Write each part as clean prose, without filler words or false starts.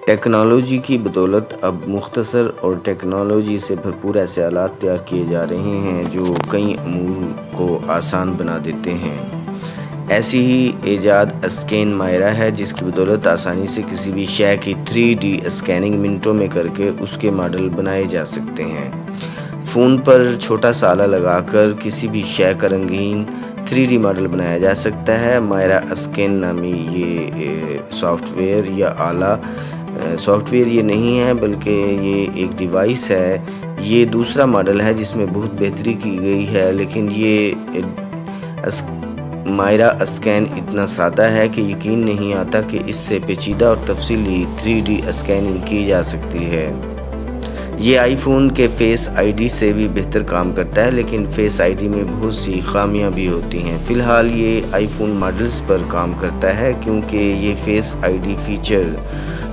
Technology کی بدولت اب مختصر اور ٹیکنالوجی سے بھرپور ایسے آلات تیار کیے جا رہے ہیں جو کئی امور کو آسان بنا دیتے ہیں۔ ایسی ہی ایجاد اسکین مائرہ ہے، جس کی بدولت آسانی سے کسی بھی شے کی 3D اسکیننگ منٹوں میں کر کے اس کے ماڈل بنائے جا سکتے ہیں۔ فون پر چھوٹا سا آلہ لگا کر کسی بھی شے کا رنگین 3D ماڈل بنایا جا سکتا ہے۔ مائرہ اسکین نامی یہ سافٹ ویئر یا آلہ سافٹ ویئر یہ نہیں ہے بلکہ یہ ایک ڈیوائس ہے۔ یہ دوسرا ماڈل ہے جس میں بہت بہتری کی گئی ہے، لیکن یہ مائرہ اسکین اتنا سادہ ہے کہ یقین نہیں آتا کہ اس سے پیچیدہ اور تفصیلی 3D اسکیننگ کی جا سکتی ہے۔ یہ آئی فون کے فیس آئی ڈی سے بھی بہتر کام کرتا ہے، لیکن فیس آئی ڈی میں بہت سی خامیاں بھی ہوتی ہیں۔ فی الحال یہ آئی فون ماڈلز پر کام کرتا ہے کیونکہ یہ فیس آئی ڈی فیچر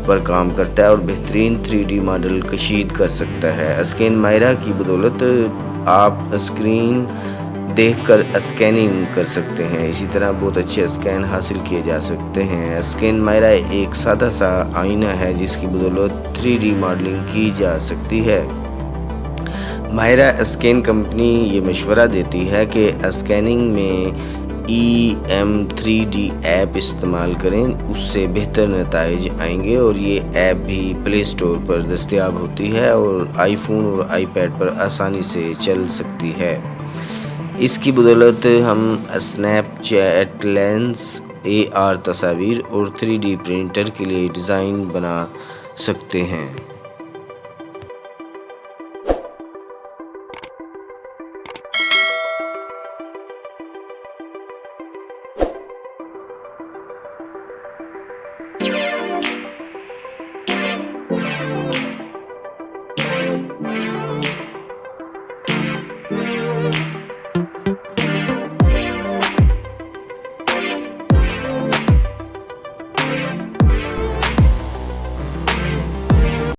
پر کام کرتا ہے اور بہترین 3D ماڈل کشید کر سکتا ہے۔ اسکین مائرہ کی بدولت آپ اسکرین دیکھ کر اسکیننگ کر سکتے ہیں، اسی طرح بہت اچھے اسکین حاصل کیے جا سکتے ہیں۔ اسکین مائرہ ایک سادہ سا آئینہ ہے جس کی بدولت 3D ماڈلنگ کی جا سکتی ہے۔ مائرہ اسکین کمپنی یہ مشورہ دیتی ہے کہ اسکیننگ میں EM3D ایپ استعمال کریں، اس سے بہتر نتائج آئیں گے، اور یہ ایپ بھی پلے اسٹور پر دستیاب ہوتی ہے اور آئی فون اور آئی پیڈ پر آسانی سے چل سکتی ہے۔ اس کی بدولت ہم اسنیپ چیٹ لینس، AR تصاویر اور 3D پرنٹر کے لیے ڈیزائن بنا سکتے ہیں۔